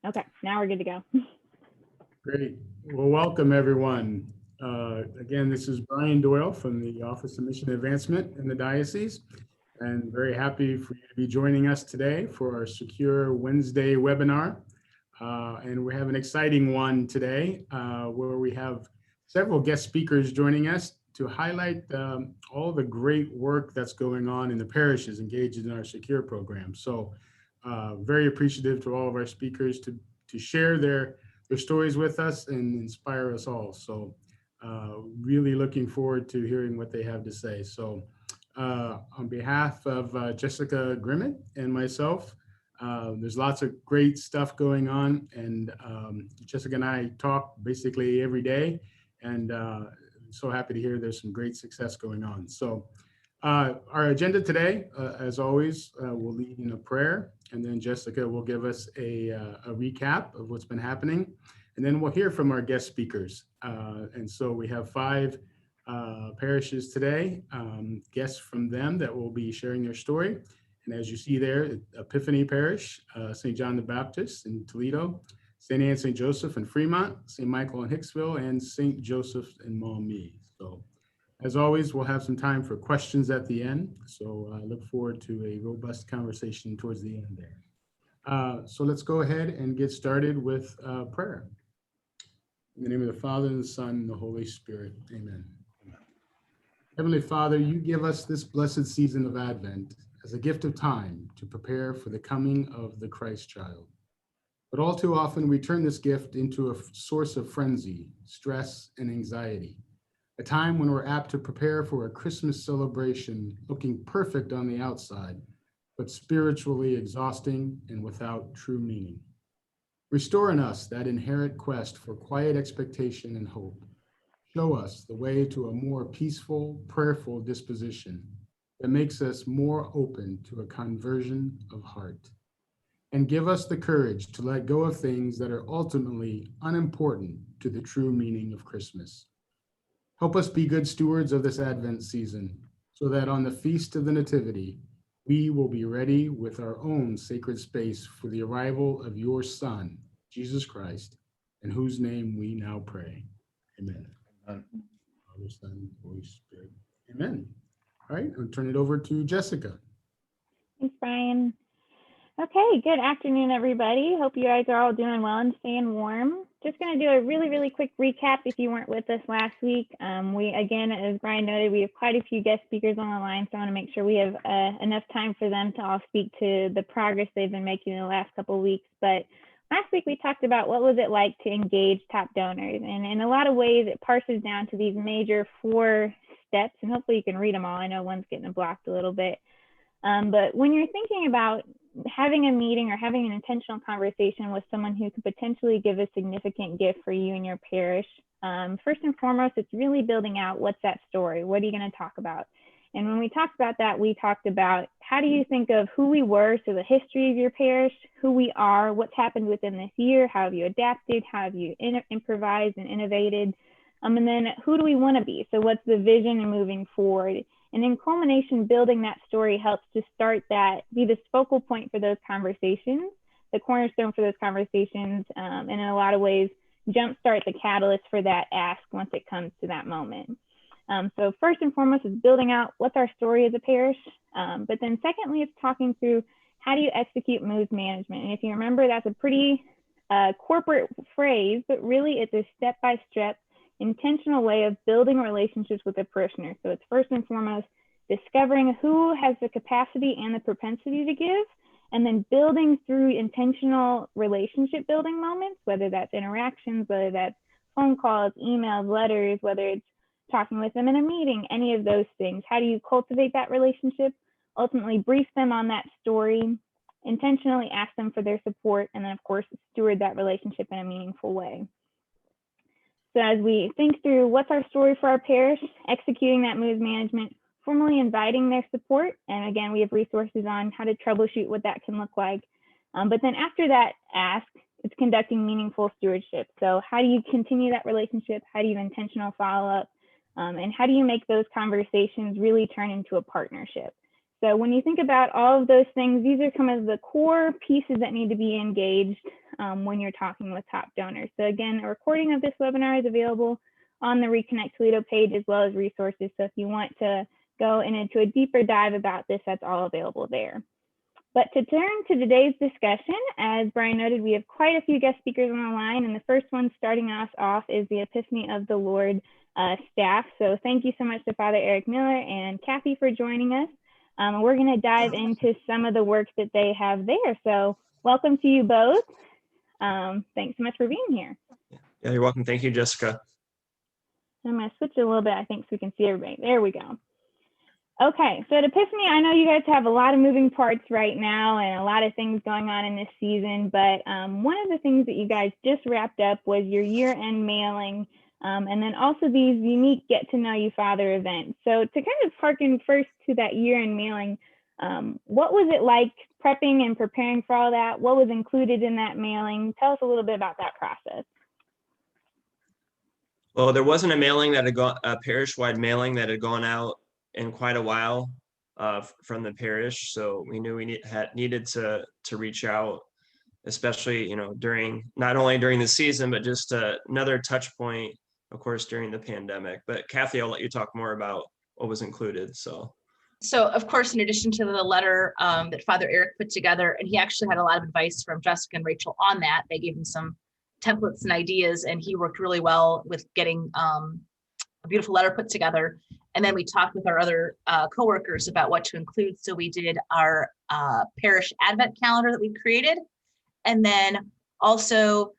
Okay, now we're good to go. Great. Well, welcome everyone. Again, this is Brian Doyle from the Office of Mission Advancement in the Diocese, and very happy for you to be joining us today for our Secure Wednesday webinar. And we have an exciting one today where we have several guest speakers joining us to highlight all the great work that's going on in the parishes engaged in our Secure program. So very appreciative to all of our speakers to share their stories with us and inspire us all. So really looking forward to hearing what they have to say. So on behalf of Jessica Grimmett and myself, there's lots of great stuff going on, and Jessica and I talk basically every day, and so happy to hear there's some great success going on. So our agenda today, as always, will lead in a prayer, and then Jessica will give us a recap of what's been happening, and then we'll hear from our guest speakers. And so we have 5 parishes today, guests from them that will be sharing their story. And as you see there, Epiphany Parish, St. John the Baptist in Toledo, St. Anne St. Joseph in Fremont, St. Michael in Hicksville, and St. Joseph in Maumee. So as always, we'll have some time for questions at the end. So I look forward to a robust conversation towards the end there. So let's go ahead and get started with prayer. In the name of the Father, and the Son, and the Holy Spirit. Amen. Heavenly Father, you give us this blessed season of Advent as a gift of time to prepare for the coming of the Christ child. But all too often, we turn this gift into a source of frenzy, stress, and anxiety, a time when we're apt to prepare for a Christmas celebration looking perfect on the outside, but spiritually exhausting and without true meaning. Restore in us that inherent quest for quiet expectation and hope. Show us the way to a more peaceful, prayerful disposition that makes us more open to a conversion of heart. And give us the courage to let go of things that are ultimately unimportant to the true meaning of Christmas. Help us be good stewards of this Advent season so that on the Feast of the Nativity, we will be ready with our own sacred space for the arrival of your Son, Jesus Christ, in whose name we now pray. Amen. Father, Son, Holy Spirit. Amen. All right, I'll turn it over to Jessica. Thanks, Brian. Okay, good afternoon, everybody. Hope you guys are all doing well and staying warm. Just going to do a really quick recap if you weren't with us last week. Again, as Brian noted, we have quite a few guest speakers on the line, so I want to make sure we have enough time for them to all speak to the progress they've been making in the last couple of weeks. But last week we talked about what was it like to engage top donors, and in a lot of ways it parses down to these major 4 steps, and hopefully you can read them all. I know one's getting blocked a little bit. But when you're thinking about having a meeting or having an intentional conversation with someone who could potentially give a significant gift for you and your parish, first and foremost, it's really building out what's that story? What are you going to talk about? And when we talked about that, we talked about how do you think of who we were, so the history of your parish, who we are, what's happened within this year, how have you adapted, how have you improvised and innovated, and then who do we want to be? So what's the vision and moving forward? And in culmination, building that story helps to start that, be the focal point for those conversations, the cornerstone for those conversations, and in a lot of ways, jumpstart the catalyst for that ask once it comes to that moment. So first and foremost is building out what's our story as a parish, but then secondly, it's talking through how do you execute moves management. And if you remember, that's a pretty corporate phrase, but really it's a step-by-step intentional way of building relationships with the parishioner. So it's first and foremost discovering who has the capacity and the propensity to give, and then building through intentional relationship building moments, whether that's interactions, whether that's phone calls, emails, letters, whether it's talking with them in a meeting, any of those things. How do you cultivate that relationship? Ultimately brief them on that story, intentionally ask them for their support, and then of course steward that relationship in a meaningful way. So as we think through what's our story for our parish, executing that moves management, formally inviting their support, and again, we have resources on how to troubleshoot what that can look like. But then after that ask, it's conducting meaningful stewardship. So how do you continue that relationship? How do you have intentional follow-up? And how do you make those conversations really turn into a partnership? So when you think about all of those things, these are some of the core pieces that need to be engaged when you're talking with top donors. So again, a recording of this webinar is available on the Reconnect Toledo page, as well as resources. So if you want to go into a deeper dive about this, that's all available there. But to turn to today's discussion, as Brian noted, we have quite a few guest speakers on the line, and the first one starting us off is the Epiphany of the Lord staff. So thank you so much to Father Eric Miller and Kathy for joining us. We're going to dive into some of the work that they have there. So welcome to you both. Thanks so much for being here. Yeah, you're welcome. Thank you, Jessica. I'm going to switch a little bit, I think, so we can see everybody. There we go. Okay, so at Epiphany, I know you guys have a lot of moving parts right now and a lot of things going on in this season, but one of the things that you guys just wrapped up was your year-end mailing, and then also these unique Get to Know You Father events. So to kind of harken first to that year-end mailing, what was it like prepping and preparing for all that? What was included in that mailing? Tell us a little bit about that process. Well, there wasn't a mailing that had gone, a parish-wide mailing that had gone out in quite a while from the parish, so we knew we needed to reach out, especially during not only during the season, but just another touch point, of course, during the pandemic. But Kathy, I'll let you talk more about what was included. So of course, in addition to the letter that Father Eric put together, and he actually had a lot of advice from Jessica and Rachel on that. They gave him some templates and ideas, and he worked really well with getting a beautiful letter put together. And then we talked with our other coworkers about what to include. So we did our parish Advent calendar that we created, and then also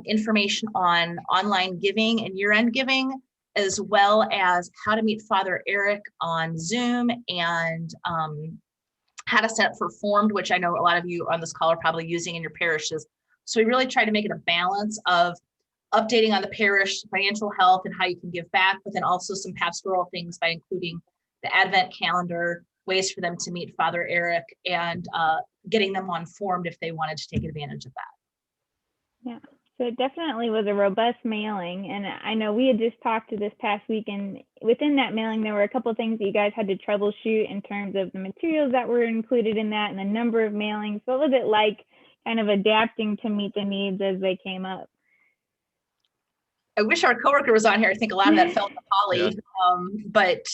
information on online giving and year-end giving, as well as how to meet Father Eric on Zoom, and how to set up for Formed, which I know a lot of you on this call are probably using in your parishes. So we really tried to make it a balance of updating on the parish financial health and how you can give back, but then also some pastoral things by including the Advent calendar, ways for them to meet Father Eric, and getting them on Formed if they wanted to take advantage of that. Yeah, so it definitely was a robust mailing. And I know we had just talked to this past week, and within that mailing, there were a couple of things that you guys had to troubleshoot in terms of the materials that were included in that and the number of mailings. What was it like kind of adapting to meet the needs as they came up? I wish our coworker was on here. I think a lot of that fell to Holly. Yeah. But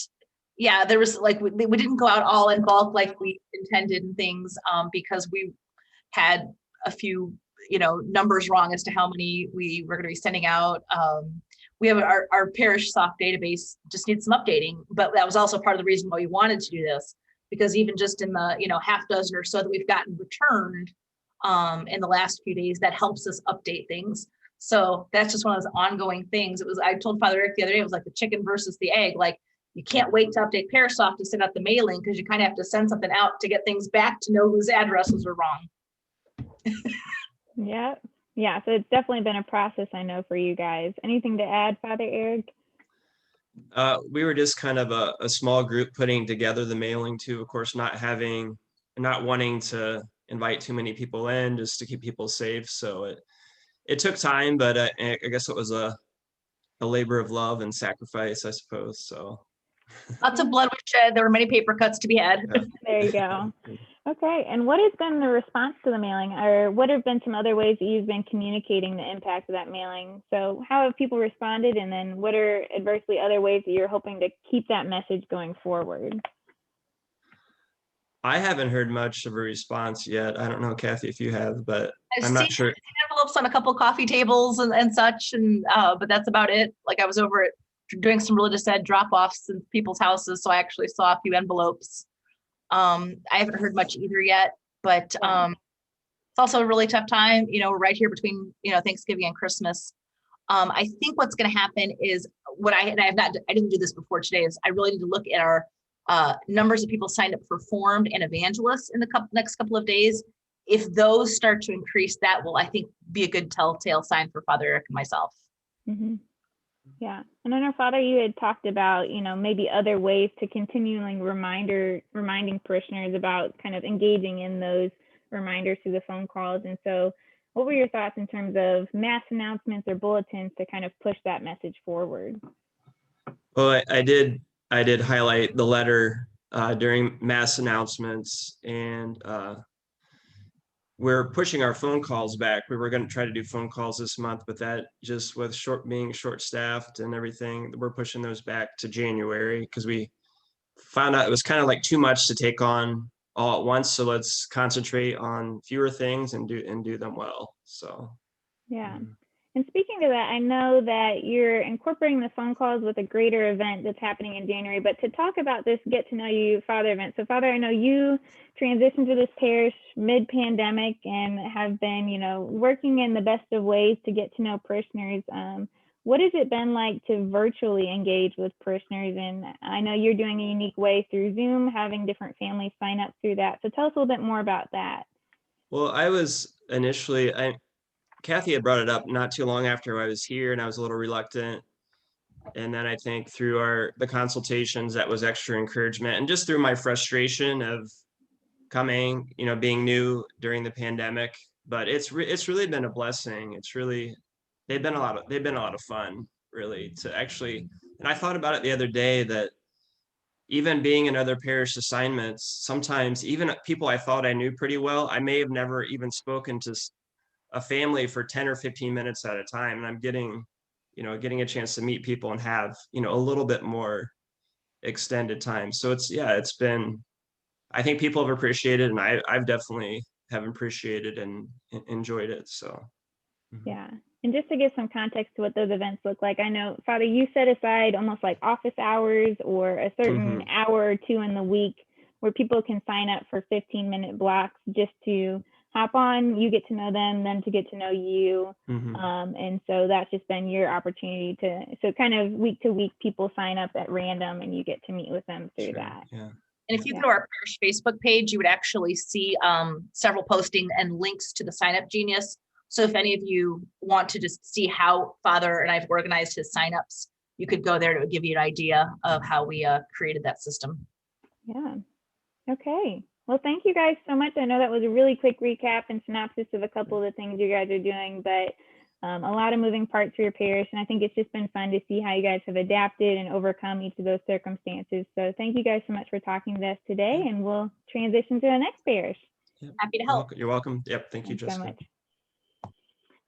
yeah, there was we didn't go out all in bulk like we intended and things, because we had a few, numbers wrong as to how many we were going to be sending out. We have our parish soft database just needs some updating, but that was also part of the reason why we wanted to do this, because even just in the, half dozen or so that we've gotten returned in the last few days, that helps us update things. So that's just one of those ongoing things. I told Father Eric the other day, it was like the chicken versus the egg. Like, you can't wait to update PariSoft to send out the mailing, because you kind of have to send something out to get things back to know whose addresses are wrong. Yeah. So it's definitely been a process, I know, for you guys. Anything to add, Father Eric? We were just kind of a small group putting together the mailing too. Of course, not wanting to invite too many people in, just to keep people safe. So it took time, but I guess it was a labor of love and sacrifice, I suppose. So lots of blood was shed. There were many paper cuts to be had. Yeah. There you go. Okay, and what has been the response to the mailing, or what have been some other ways that you've been communicating the impact of that mailing? So how have people responded, and then what are adversely other ways that you're hoping to keep that message going forward? I haven't heard much of a response yet. I don't know, Kathy, if you have, but I'm not sure. Envelopes on a couple coffee tables and such, and but that's about it. Like, I was over at doing some religious ed drop-offs in people's houses, so I actually saw a few envelopes. I haven't heard much either yet, but it's also a really tough time. We're right here between Thanksgiving and Christmas. I think what's going to happen is I didn't do this before today, is I really need to look at our numbers of people signed up for Formed and Evangelists in the next couple of days. If those start to increase, that will, I think, be a good telltale sign for Father Eric and myself. Mm-hmm. Yeah, and I know, Father, you had talked about, maybe other ways to continually reminding parishioners about kind of engaging in those reminders through the phone calls. And so what were your thoughts in terms of mass announcements or bulletins to kind of push that message forward? Well, I did highlight the letter during mass announcements, and we're pushing our phone calls back. We were going to try to do phone calls this month, but that just with being short staffed and everything, we're pushing those back to January because we found out it was kind of like too much to take on all at once. So let's concentrate on fewer things and do them well. So Yeah. And speaking to that, I know that you're incorporating the phone calls with a greater event that's happening in January, but to talk about this Get to Know You Father event. So Father, I know you transitioned to this parish mid-pandemic and have been, working in the best of ways to get to know parishioners. What has it been like to virtually engage with parishioners? And I know you're doing a unique way through Zoom, having different families sign up through that. So tell us a little bit more about that. Well, I was initially, Kathy had brought it up not too long after I was here, and I was a little reluctant. And then I think through the consultations, that was extra encouragement, and just through my frustration of coming, being new during the pandemic. But it's really been a blessing. They've been a lot of fun, really, to actually. And I thought about it the other day that even being in other parish assignments, sometimes even people I thought I knew pretty well, I may have never even spoken to a family for 10 or 15 minutes at a time. And I'm getting a chance to meet people and have, a little bit more extended time. So it's been, I think people have appreciated, and I've definitely have appreciated and enjoyed it. So. Yeah. And just to give some context to what those events look like, I know, Father, you set aside almost like office hours or a certain hour or two in the week where people can sign up for 15-minute blocks just to hop on, you get to know them, to get to know you. And so that's just been your opportunity so kind of week to week, people sign up at random and you get to meet with them through that. Yeah. And if you go to our parish Facebook page, you would actually see several postings and links to the Sign Up Genius. So if any of you want to just see how Father and I've organized his signups, you could go there to give you an idea of how we created that system. Yeah. Okay. Well, thank you guys so much. I know that was a really quick recap and synopsis of a couple of the things you guys are doing, but a lot of moving parts for your parish. And I think it's just been fun to see how you guys have adapted and overcome each of those circumstances. So thank you guys so much for talking to us today, and we'll transition to the next parish. Yep. Happy to help. You're welcome. Yep. Thank you, Thanks so Jessica. much.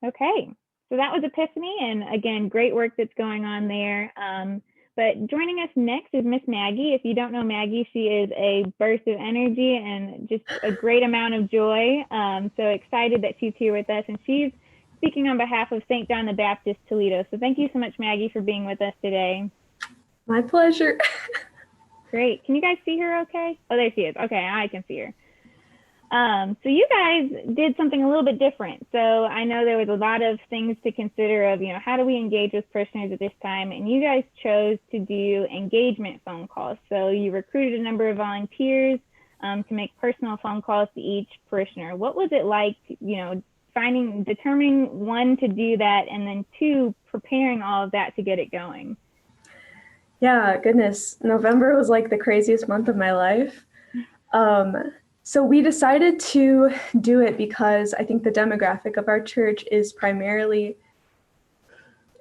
Okay, so that was Epiphany, and again, great work that's going on there. But joining us next is Miss Maggie. If you don't know Maggie, she is a burst of energy and just a great amount of joy. So excited that she's here with us, and she's speaking on behalf of St. John the Baptist, Toledo. So thank you so much, Maggie, for being with us today. My pleasure. Great. Can you guys see her okay? Oh, there she is. Okay, I can see her. So you guys did something a little bit different. So I know there was a lot of things to consider of, how do we engage with parishioners at this time? And you guys chose to do engagement phone calls. So you recruited a number of volunteers to make personal phone calls to each parishioner. What was it like, determining one, to do that, and then two, preparing all of that to get it going? Yeah, goodness. November was like the craziest month of my life. So we decided to do it because I think the demographic of our church is primarily,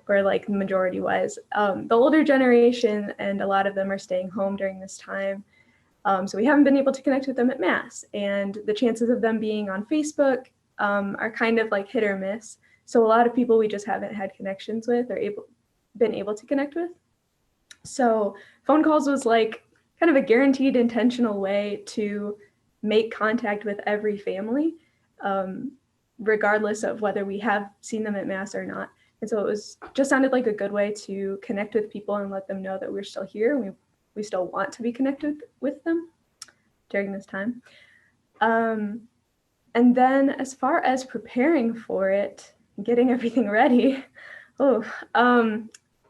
or like majority wise, the older generation, and a lot of them are staying home during this time. So we haven't been able to connect with them at Mass, and the chances of them being on Facebook are kind of like hit or miss. So a lot of people we just haven't had connections with or been able to connect with. So phone calls was like kind of a guaranteed intentional way to make contact with every family, regardless of whether we have seen them at Mass or not. And so it just sounded like a good way to connect with people and let them know that we're still here and we still want to be connected with them during this time. And then as far as preparing for it, getting everything ready,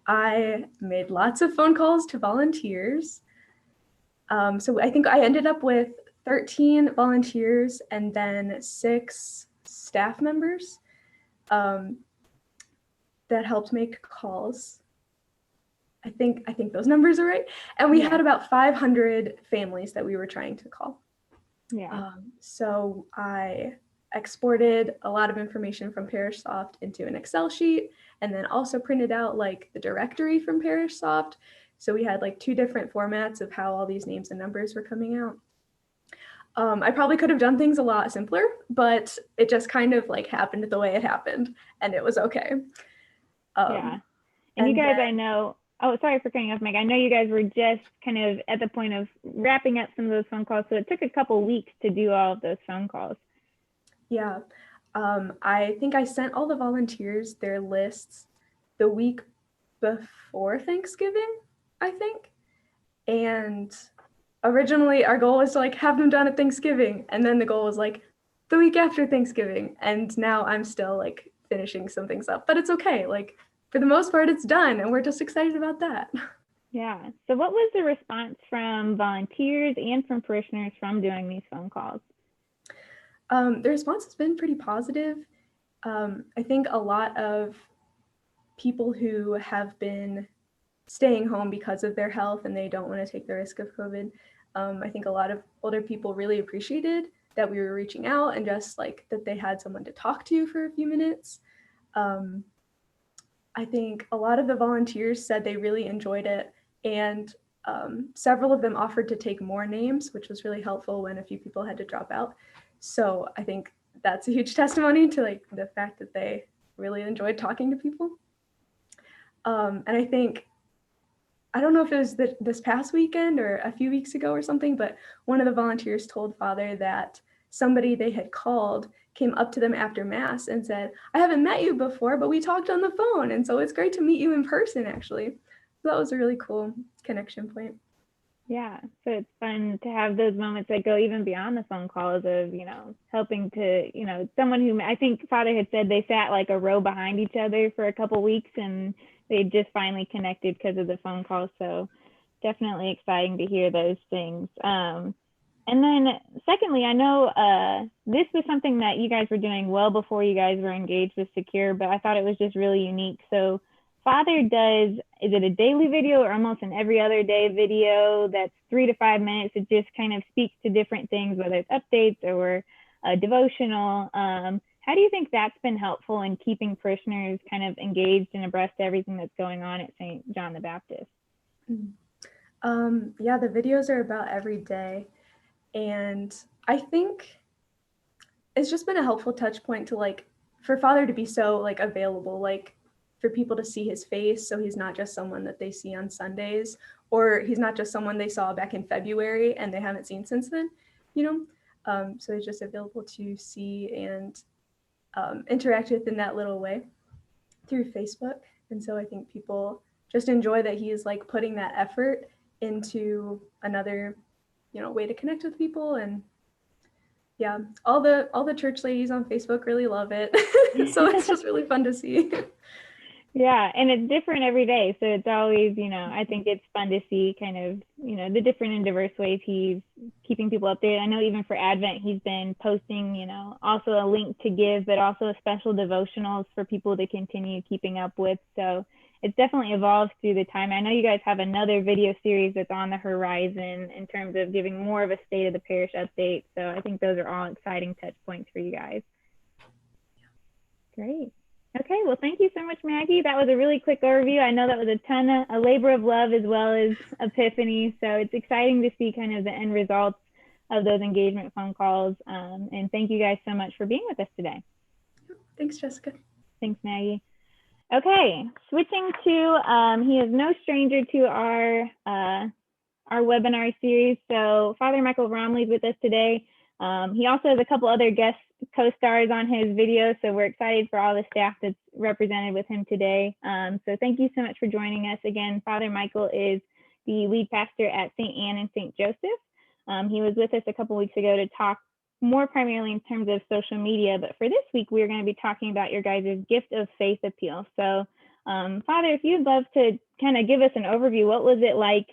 I made lots of phone calls to volunteers. So I think I ended up with 13 volunteers and then 6 staff members that helped make calls. I think those numbers are right. And we had about 500 families that we were trying to call. Yeah. So I exported a lot of information from ParishSoft into an Excel sheet, and then also printed out like the directory from ParishSoft. So we had like 2 different formats of how all these names and numbers were coming out. I probably could have done things a lot simpler, but it just kind of like happened the way it happened, and it was okay. Yeah. And you and guys, then- I know, oh, sorry for cutting off, Meg. I know you guys were just kind of at the point of wrapping up some of those phone calls. So it took a couple weeks to do all of those phone calls. Yeah. I think I sent all the volunteers their lists the week before Thanksgiving, I think. And originally our goal was to like have them done at Thanksgiving. And then the goal was like the week after Thanksgiving. And now I'm still like finishing some things up, but it's okay. Like for the most part, it's done. And we're just excited about that. Yeah. So what was the response from volunteers and from parishioners from doing these phone calls? The response has been pretty positive. I think a lot of people who have been staying home because of their health and they don't want to take the risk of COVID. I think a lot of older people really appreciated that we were reaching out and just like that they had someone to talk to for a few minutes. I think a lot of the volunteers said they really enjoyed it, and several of them offered to take more names, which was really helpful when a few people had to drop out. So I think that's a huge testimony to like the fact that they really enjoyed talking to people. And I think, I don't know if it was this past weekend or a few weeks ago or something, but one of the volunteers told Father that somebody they had called came up to them after Mass and said, I haven't met you before, but we talked on the phone. And so it's great to meet you in person, actually. So that was a really cool connection point. Yeah. So it's fun to have those moments that go even beyond the phone calls of, helping to, someone who I think Father had said they sat like a row behind each other for a couple weeks and they just finally connected because of the phone call. So definitely exciting to hear those things. And then secondly, I know this was something that you guys were doing well before you guys were engaged with Secure, but I thought it was just really unique. So Father does, is it a daily video or almost an every other day video that's 3 to 5 minutes? It just kind of speaks to different things, whether it's updates or a devotional. How do you think that's been helpful in keeping parishioners kind of engaged and abreast of everything that's going on at St. John the Baptist? Yeah, the videos are about every day. And I think it's just been a helpful touch point to like, for Father to be so like available, like for people to see his face. So he's not just someone that they see on Sundays, or he's not just someone they saw back in February and they haven't seen since then, so he's just available to see and interact with in that little way through Facebook. And so I think people just enjoy that he's like putting that effort into another, way to connect with people. And yeah, all the church ladies on Facebook really love it. So it's just really fun to see. Yeah, and it's different every day. So it's always, I think it's fun to see kind of, the different and diverse ways he's keeping people updated. I know even for Advent, he's been posting, also a link to give, but also a special devotionals for people to continue keeping up with. So it's definitely evolved through the time. I know you guys have another video series that's on the horizon in terms of giving more of a state of the parish update. So I think those are all exciting touch points for you guys. Great. Okay, well, thank you so much, Maggie. That was a really quick overview. I know that was a labor of love as well as epiphany. So it's exciting to see kind of the end results of those engagement phone calls. And thank you guys so much for being with us today. Thanks, Jessica. Thanks, Maggie. Okay, switching to, he is no stranger to our webinar series. So Father Michael Romley is with us today. He also has a couple other guest co-stars on his video, so we're excited for all the staff that's represented with him today. So thank you so much for joining us. Again, Father Michael is the lead pastor at St. Anne and St. Joseph. He was with us a couple weeks ago to talk more primarily in terms of social media, but for this week, we're going to be talking about your guys' gift of faith appeal. So Father, if you'd love to kind of give us an overview, what was it like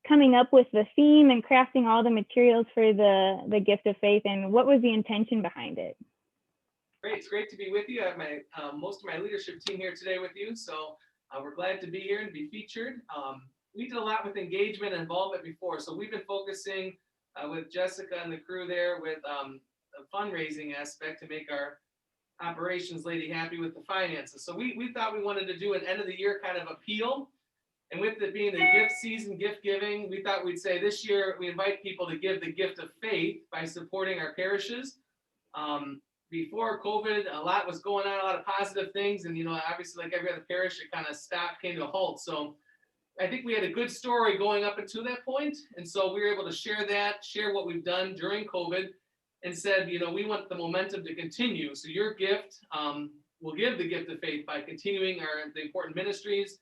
coming up with the theme and crafting all the materials for the gift of faith, and what was the intention behind it? Great, it's great to be with you. I have my most of my leadership team here today with you, so we're glad to be here and be featured. We did a lot with engagement and involvement before, so we've been focusing with Jessica and the crew there with a fundraising aspect to make our operations lady happy with the finances. So we thought we wanted to do an end of the year kind of appeal And with it being the gift season, gift giving, we thought we'd say this year we invite people to give the gift of faith by supporting our parishes. Before COVID, a lot was going on, a lot of positive things. And, obviously like every other parish, it kind of stopped, came to a halt. So I think we had a good story going up until that point. And so we were able to share what we've done during COVID and said, we want the momentum to continue. So your gift, will give the gift of faith by continuing the important ministries.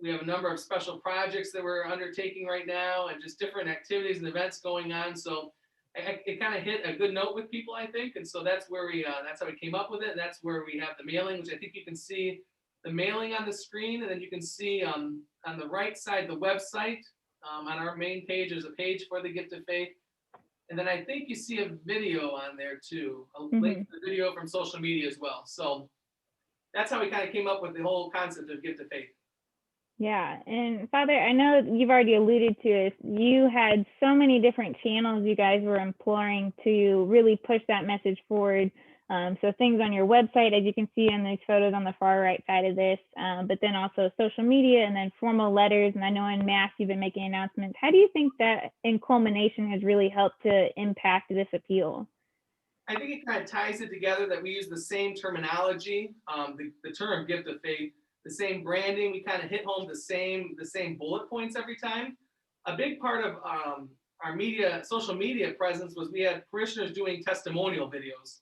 We have a number of special projects that we're undertaking right now and just different activities and events going on. So it kind of hit a good note with people, I think. And so that's where that's how we came up with it. And that's where we have the mailing, which I think you can see the mailing on the screen. And then you can see on the right side, the website. On our main page, there's a page for the gift of faith. And then I think you see a video on there too, a link to the video from social media as well. So that's how we kind of came up with the whole concept of gift of faith. Yeah, and Father, I know you've already alluded to it. You had so many different channels you guys were employing to really push that message forward. So things on your website, as you can see in these photos on the far right side of this, but then also social media and then formal letters. And I know in Mass you've been making announcements. How do you think that in culmination has really helped to impact this appeal? I think it kind of ties it together that we use the same terminology, the term gift of faith, the same branding. We kind of hit home the same bullet points every time. A big part of our social media presence was we had parishioners doing testimonial videos.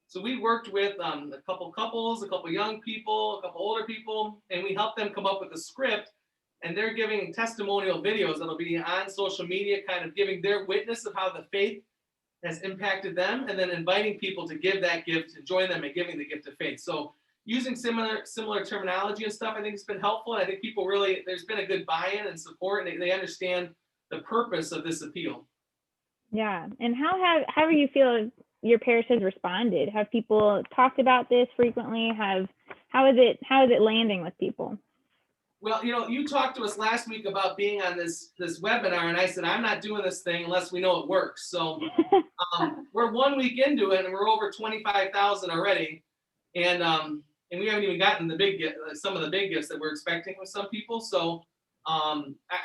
So we worked with a couple couples, a couple young people, a couple older people, and we helped them come up with a script. And they're giving testimonial videos that'll be on social media, kind of giving their witness of how the faith has impacted them, and then inviting people to give that gift, to join them in giving the gift of faith. So using similar terminology and stuff, I think it's been helpful. And I think people really, there's been a good buy-in and support, and they understand the purpose of this appeal. Yeah, and how do you feel your parish has responded? Have people talked about this frequently? How is it landing with people? Well, you talked to us last week about being on this webinar, and I said, I'm not doing this thing unless we know it works. So we're 1 week into it, and we're over 25,000 already. And we haven't even gotten some of the big gifts that we're expecting with some people. So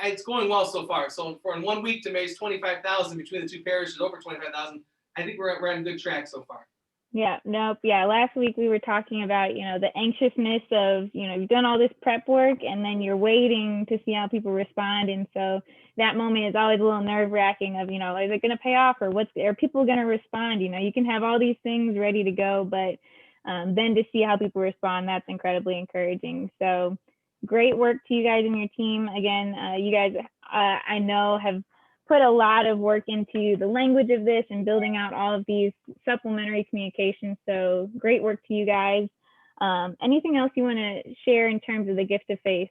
it's going well so far. So for in 1 week to raise 25,000 between the two parishes, over 25,000, I think we're on good track so far. Yeah, nope. Yeah, last week we were talking about, the anxiousness of, you've done all this prep work and then you're waiting to see how people respond. And so that moment is always a little nerve wracking of, is it going to pay off, or are people going to respond? You can have all these things ready to go, but then to see how people respond, that's incredibly encouraging. So great work to you guys and your team. Again, you guys, I know, have put a lot of work into the language of this and building out all of these supplementary communications. So great work to you guys. Anything else you want to share in terms of the gift of faith?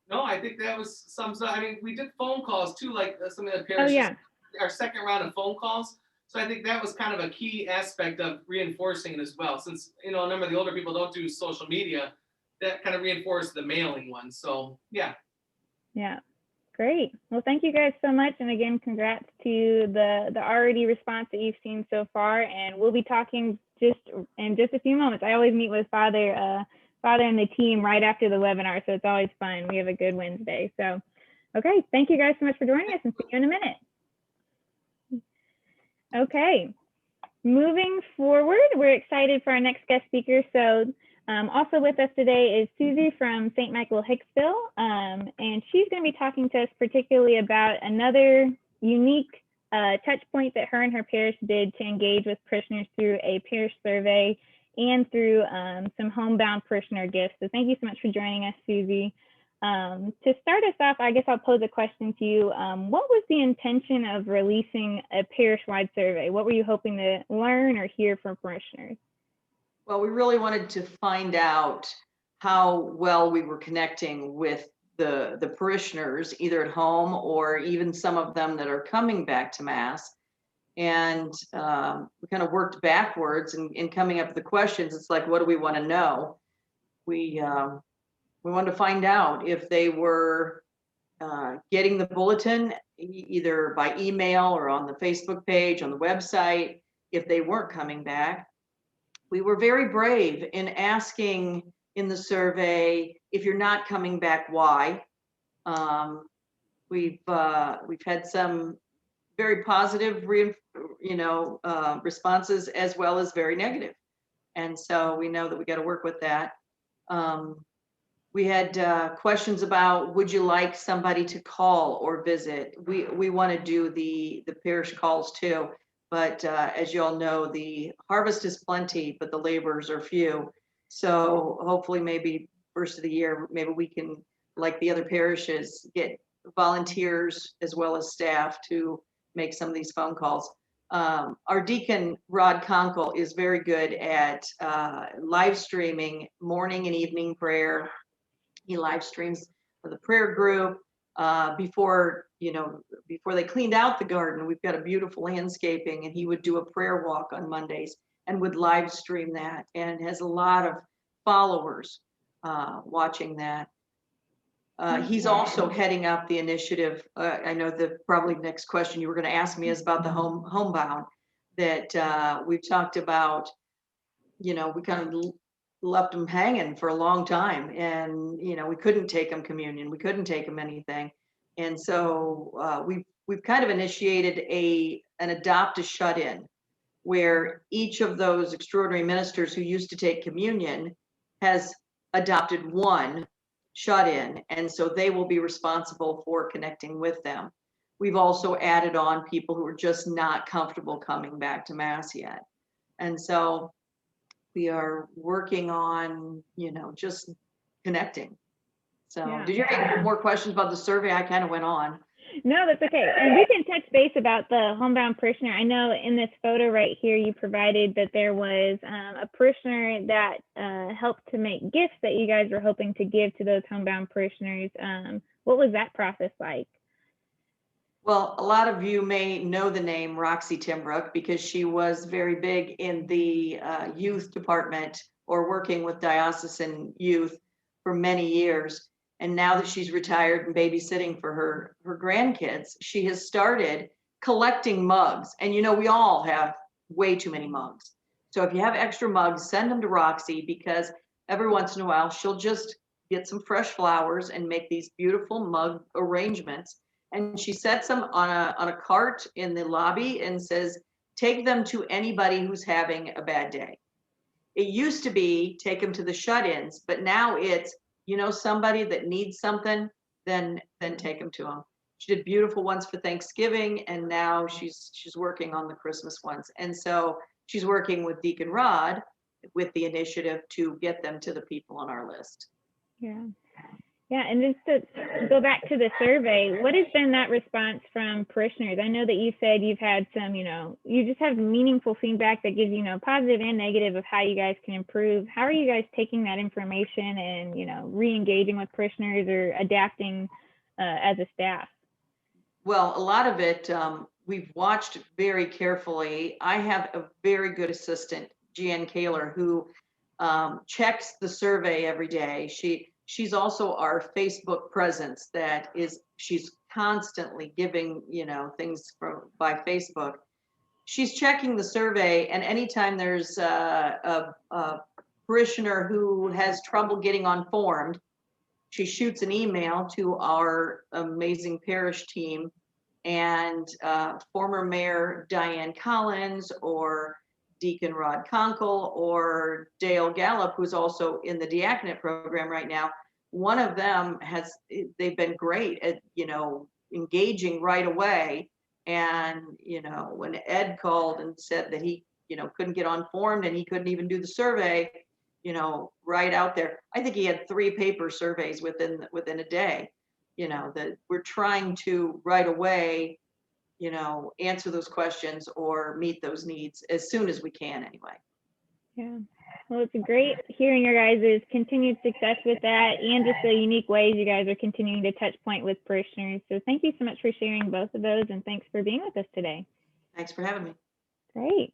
No, I think that was sums up. I mean, we did phone calls too, like some of the parishes. Oh, yeah. Our second round of phone calls. So I think that was kind of a key aspect of reinforcing it as well. Since, a number of the older people don't do social media, that kind of reinforced the mailing one. So, yeah. Yeah. Great. Well, thank you guys so much. And again, congrats to the already response that you've seen so far. And we'll be talking in just a few moments. I always meet with Father and the team right after the webinar. So it's always fun. We have a good Wednesday. So, okay. Thank you guys so much for joining us, and see you in a minute. Okay. Moving forward, we're excited for our next guest speaker. So also with us today is Susie from St. Michael Hicksville, and she's going to be talking to us particularly about another unique touch point that her and her parish did to engage with parishioners through a parish survey and through some homebound parishioner gifts. So thank you so much for joining us, Susie. To start us off, I guess I'll pose a question to you. What was the intention of releasing a parish-wide survey? What were you hoping to learn or hear from parishioners? Well, we really wanted to find out how well we were connecting with the parishioners, either at home or even some of them that are coming back to Mass. And we kind of worked backwards in coming up with the questions. It's like, what do we want to know? We wanted to find out if they were getting the bulletin either by email or on the Facebook page, on the website, if they weren't coming back. We were very brave in asking in the survey. If you're not coming back, why? We've had some very positive, responses as well as very negative. And so we know that we got to work with that. We had questions about, would you like somebody to call or visit? We want to do the parish calls too, but as you all know, the harvest is plenty, but the laborers are few. So hopefully maybe first of the year, maybe we can, like the other parishes, get volunteers as well as staff to make some of these phone calls. Our deacon, Rod Conkle, is very good at live streaming morning and evening prayer. He live streams for the prayer group. Before they cleaned out the garden, we've got a beautiful landscaping, and he would do a prayer walk on Mondays and would live stream that, and has a lot of followers watching that. He's also heading up the initiative. I know the probably next question you were going to ask me is about the homebound that we've talked about. We kind of left them hanging for a long time, and we couldn't take them communion, we couldn't take them anything, and so we've kind of initiated an adopt a shut-in, where each of those extraordinary ministers who used to take communion has adopted one shut-in, and so they will be responsible for connecting with them. We've also added on people who are just not comfortable coming back to Mass yet, and so we are working on, just connecting. So Yeah. Did you have any more questions about the survey? I kind of went on. No, that's okay. And we can touch base about the homebound parishioner. I know in this photo right here, you provided that there was a parishioner that helped to make gifts that you guys were hoping to give to those homebound parishioners. What was that process like? Well, a lot of you may know the name Roxy Timbrook because she was very big in the youth department or working with diocesan youth for many years. And now that she's retired and babysitting for her grandkids, she has started collecting mugs. And we all have way too many mugs. So if you have extra mugs, send them to Roxy, because every once in a while she'll just get some fresh flowers and make these beautiful mug arrangements. And she sets them on a cart in the lobby and says, take them to anybody who's having a bad day. It used to be take them to the shut-ins, but now it's, somebody that needs something, then take them to them. She did beautiful ones for Thanksgiving, and now she's working on the Christmas ones. And so she's working with Deacon Rod with the initiative to get them to the people on our list. Yeah. Yeah, and just to go back to the survey, what has been that response from parishioners? I know that you said you've had some, you just have meaningful feedback that gives, positive and negative of how you guys can improve. How are you guys taking that information and, re-engaging with parishioners or adapting as a staff? Well, a lot of it, we've watched very carefully. I have a very good assistant, Jan Kaler, who checks the survey every day. She's also our Facebook presence she's constantly giving, things by Facebook. She's checking the survey, and anytime there's a parishioner who has trouble getting on formed, she shoots an email to our amazing parish team, and former Mayor Diane Collins or Deacon Rod Conkle or Dale Gallup, who's also in the diaconate program right now. One of them they've been great at, engaging right away. And, when Ed called and said that he, couldn't get on formed and he couldn't even do the survey, right out there, I think he had 3 paper surveys within a day, that we're trying to right away, answer those questions or meet those needs as soon as we can anyway. Yeah. Well, it's great hearing your guys' continued success with that and just the unique ways you guys are continuing to touch point with parishioners. So thank you so much for sharing both of those, and thanks for being with us today. Thanks for having me. Great.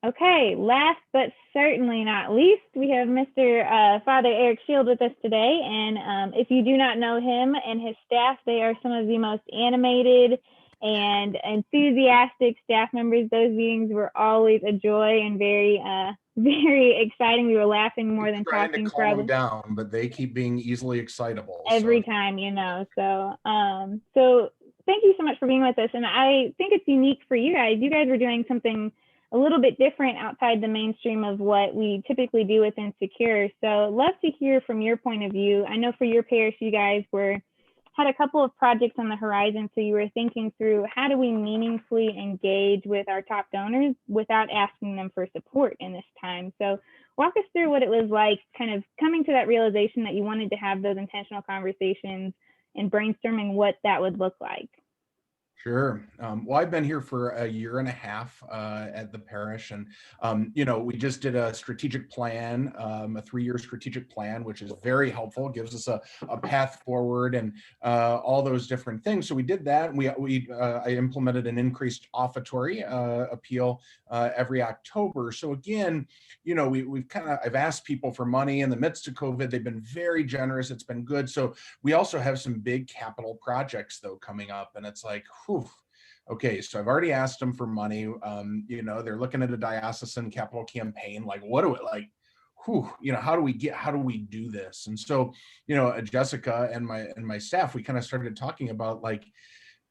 Okay, last but certainly not least, we have Mr. Father Eric Shield with us today. And if you do not know him and his staff, they are some of the most animated and enthusiastic staff members. Those meetings were always a joy and very, very exciting. We were laughing more than Trying to talking calm them probably down, but they keep being easily excitable. every so. time, so thank you so much for being with us. And I think it's unique for you guys. You guys were doing something a little bit different outside the mainstream of what we typically do within Secure. So love to hear from your point of view. I know for your parish, you guys had a couple of projects on the horizon. So you were thinking through, how do we meaningfully engage with our top donors without asking them for support in this time? So walk us through what it was like kind of coming to that realization that you wanted to have those intentional conversations and brainstorming what that would look like. Sure. Well, I've been here for a year and a half at the parish, and we just did a strategic plan, a 3-year strategic plan, which is very helpful. It gives us a path forward and all those different things. So we did that. I implemented an increased offertory appeal every October. So again, I've asked people for money in the midst of COVID. They've been very generous. It's been good. So we also have some big capital projects though coming up, and it's like, okay, so I've already asked them for money. They're looking at a diocesan capital campaign. Like, what do it like? How do we do this? And so, Jessica and my staff, we kind of started talking about like,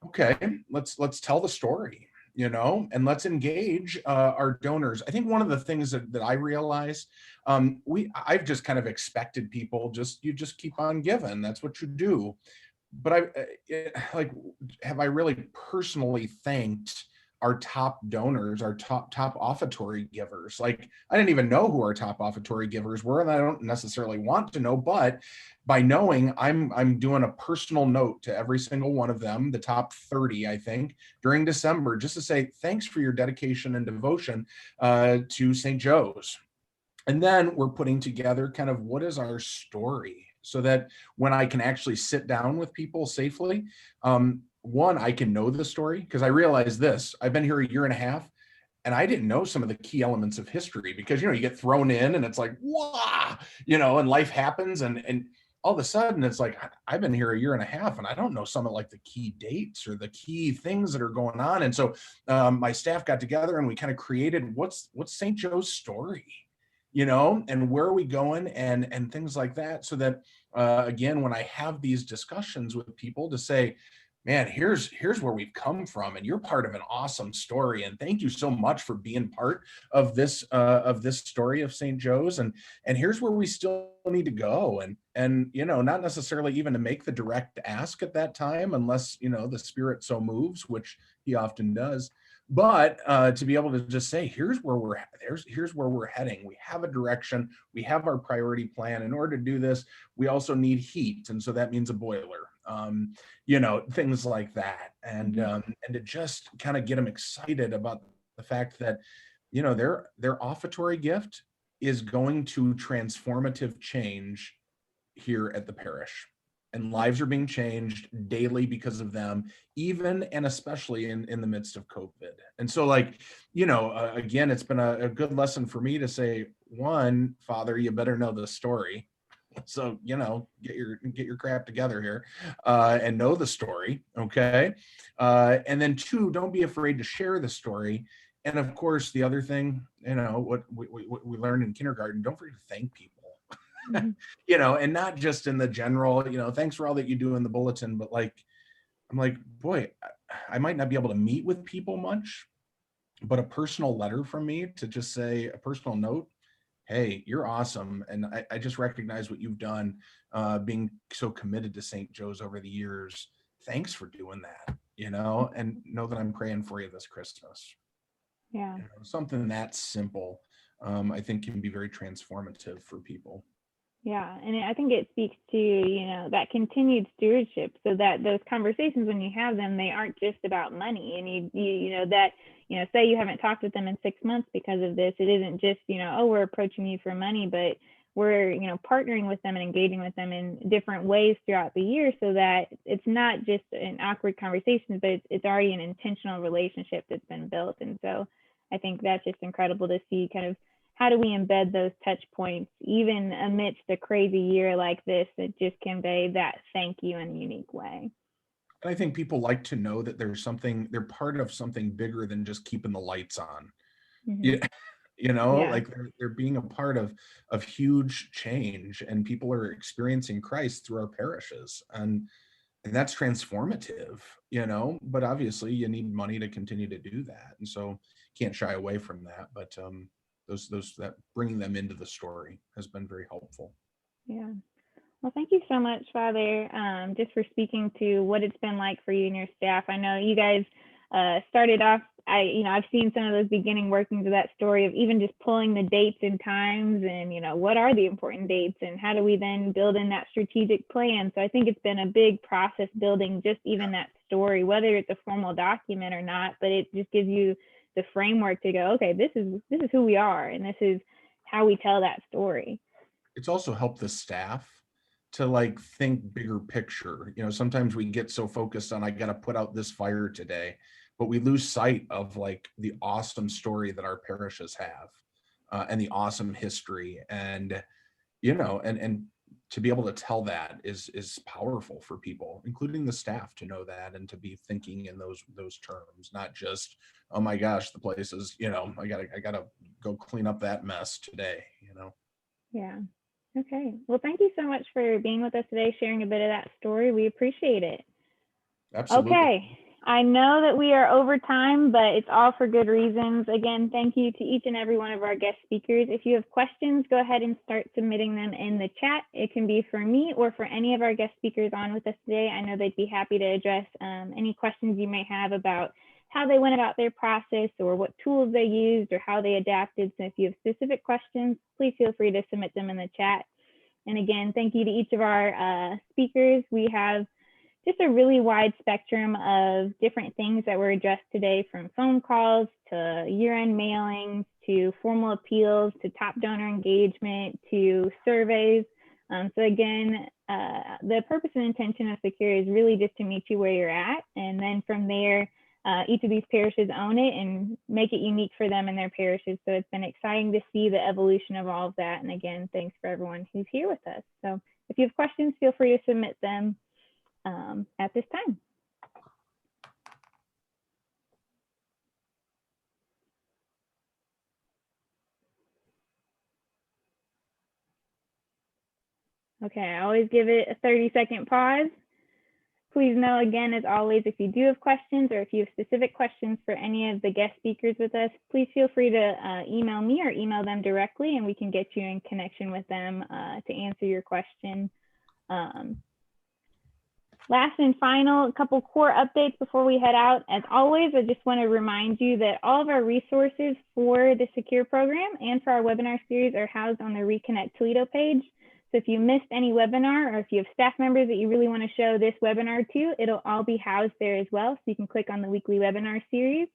okay, let's tell the story, and let's engage our donors. I think one of the things that I realized, I've just kind of expected people you just keep on giving. That's what you do. But have I really personally thanked our top donors, our top offertory givers? Like, I didn't even know who our top offertory givers were, and I don't necessarily want to know, but by knowing, I'm doing a personal note to every single one of them, the top 30, I think, during December, just to say, thanks for your dedication and devotion to St. Joe's. And then we're putting together kind of what is our story, so that when I can actually sit down with people safely, one, I can know the story, because I realize this, I've been here a year and a half, and I didn't know some of the key elements of history, because, you get thrown in and it's like, wow, and life happens. And all of a sudden it's like, I've been here a year and a half and I don't know some of like the key dates or the key things that are going on. And so my staff got together and we kind of created what's St. Joe's story, and where are we going and things like that. So that, again, when I have these discussions with people to say, man, here's where we've come from, and you're part of an awesome story. And thank you so much for being part of this story of St. Joe's. And here's where we still need to go. And not necessarily even to make the direct ask at that time, unless, the Spirit so moves, which he often does. But to be able to just say, here's where we're heading. We have a direction. We have our priority plan. In order to do this, we also need heat. And so that means a boiler, things like that. And to just kind of get them excited about the fact that, their offertory gift is going to transformative change here at the parish. And lives are being changed daily because of them, even and especially in the midst of COVID. And so, again, it's been a good lesson for me to say, one, Father, you better know the story. So, get your crap together here and know the story, okay? And then two, don't be afraid to share the story. And of course, the other thing, what we learned in kindergarten, don't forget to thank people. And not just in the general, thanks for all that you do in the bulletin, but I'm like, boy, I might not be able to meet with people much, but a personal letter from me to just say a personal note, hey, you're awesome. And I just recognize what you've done, being so committed to St. Joe's over the years. Thanks for doing that, and know that I'm praying for you this Christmas. Yeah. Something that simple, I think can be very transformative for people. Yeah, and I think it speaks to, that continued stewardship, so that those conversations, when you have them, they aren't just about money. And say you haven't talked with them in 6 months because of this, it isn't just, oh, we're approaching you for money, but we're, partnering with them and engaging with them in different ways throughout the year, so that it's not just an awkward conversation, but it's already an intentional relationship that's been built. And so I think that's just incredible to see kind of, how do we embed those touch points, even amidst a crazy year like this, that just convey that thank you in a unique way? And I think people like to know that there's something, they're part of something bigger than just keeping the lights on. Mhm. Yeah. You know, Yeah. like they're being a part of huge change, and people are experiencing Christ through our parishes. And that's transformative, you know, but obviously you need money to continue to do that. And so can't shy away from that. But those that bringing them into the story has been very helpful. Yeah. Well, thank you so much, Father, just for speaking to what it's been like for you and your staff. I know you guys started off, I've seen some of those beginning workings of that story of even just pulling the dates and times and, what are the important dates and how do we then build in that strategic plan? So I think it's been a big process building just even that story, whether it's a formal document or not, but it just gives you the framework to go, okay, this is who we are and this is how we tell that story. It's also helped the staff to like think bigger picture. You know, sometimes we get so focused on I got to put out this fire today, but we lose sight of like the awesome story that our parishes have, and the awesome history. And and to be able to tell that is powerful for people, including the staff, to know that and to be thinking in those terms, not just, oh my gosh, the place is, I gotta go clean up that mess today. Yeah. Okay. Well, thank you so much for being with us today, sharing a bit of that story. We appreciate it. Absolutely. Okay. I know that we are over time, but it's all for good reasons. Again, thank you to each and every one of our guest speakers. If you have questions, go ahead and start submitting them in the chat. It can be for me or for any of our guest speakers on with us today. I know they'd be happy to address any questions you may have about how they went about their process or what tools they used or how they adapted. So if you have specific questions, please feel free to submit them in the chat. And again, thank you to each of our speakers. We have just a really wide spectrum of different things that were addressed today, from phone calls to year-end mailings to formal appeals to top donor engagement to surveys. So again, the purpose and intention of Secure is really just to meet you where you're at. And then from there, each of these parishes own it and make it unique for them and their parishes. So it's been exciting to see the evolution of all of that. And again, thanks for everyone who's here with us. So if you have questions, feel free to submit them at this time. Okay, I always give it a 30-second pause. Please know, again, as always, if you do have questions or if you have specific questions for any of the guest speakers with us, please feel free to email me or email them directly and we can get you in connection with them to answer your question. Last and final, a couple core updates before we head out. As always, I just want to remind you that all of our resources for the Secure program and for our webinar series are housed on the Reconnect Toledo page. So if you missed any webinar or if you have staff members that you really want to show this webinar to, it'll all be housed there as well. So you can click on the weekly webinar series.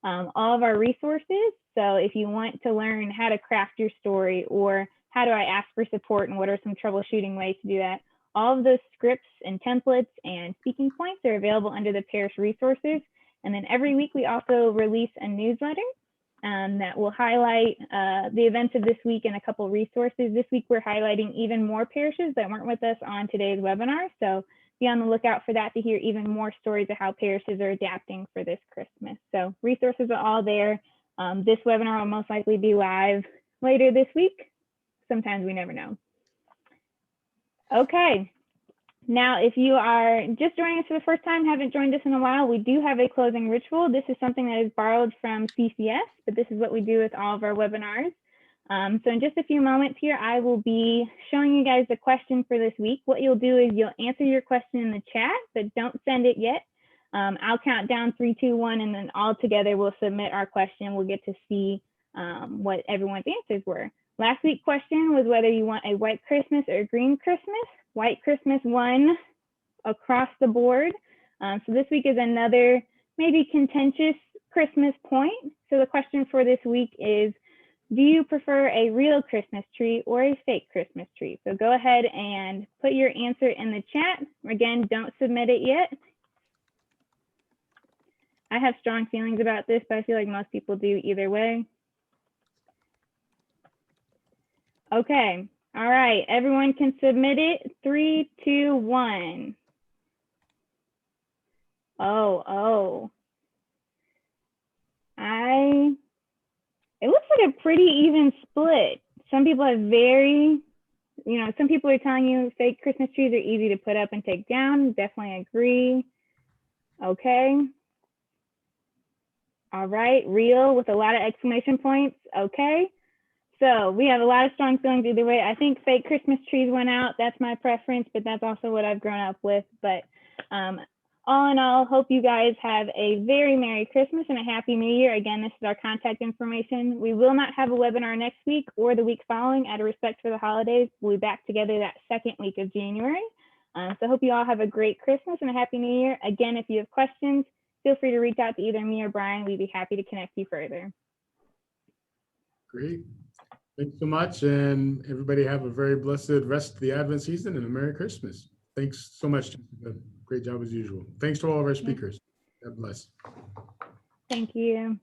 All of our resources. So if you want to learn how to craft your story or how do I ask for support and what are some troubleshooting ways to do that, all of those scripts and templates and speaking points are available under the parish resources. And then every week we also release a newsletter that will highlight the events of this week and a couple resources. This week we're highlighting even more parishes that weren't with us on today's webinar. So be on the lookout for that to hear even more stories of how parishes are adapting for this Christmas. So resources are all there. This webinar will most likely be live later this week. Sometimes we never know. Okay. Now, if you are just joining us for the first time, haven't joined us in a while, we do have a closing ritual. This is something that is borrowed from CCS, but this is what we do with all of our webinars. So in just a few moments here, I will be showing you guys the question for this week. What you'll do is you'll answer your question in the chat, but don't send it yet. I'll count down 3, 2, 1, and then all together we'll submit our question. We'll get to see what everyone's answers were. Last week's question was whether you want a white Christmas or a green Christmas. White Christmas won across the board. So this week is another maybe contentious Christmas point. So the question for this week is, do you prefer a real Christmas tree or a fake Christmas tree? So go ahead and put your answer in the chat. Again, don't submit it yet. I have strong feelings about this, but I feel like most people do either way. Okay. All right, everyone can submit it. 3, 2, 1. Oh. It looks like a pretty even split. Some people have some people are telling you fake Christmas trees are easy to put up and take down. Definitely agree. Okay. All right, real with a lot of exclamation points. Okay. So we have a lot of strong feelings either way. I think fake Christmas trees went out. That's my preference, but that's also what I've grown up with. But all in all, hope you guys have a very Merry Christmas and a Happy New Year. Again, this is our contact information. We will not have a webinar next week or the week following out of respect for the holidays. We'll be back together that second week of January. So hope you all have a great Christmas and a Happy New Year. Again, if you have questions, feel free to reach out to either me or Brian. We'd be happy to connect you further. Great. Thanks so much. And everybody have a very blessed rest of the Advent season and a Merry Christmas. Thanks so much, Jessica. Great job as usual. Thanks to all of our speakers. God bless. Thank you.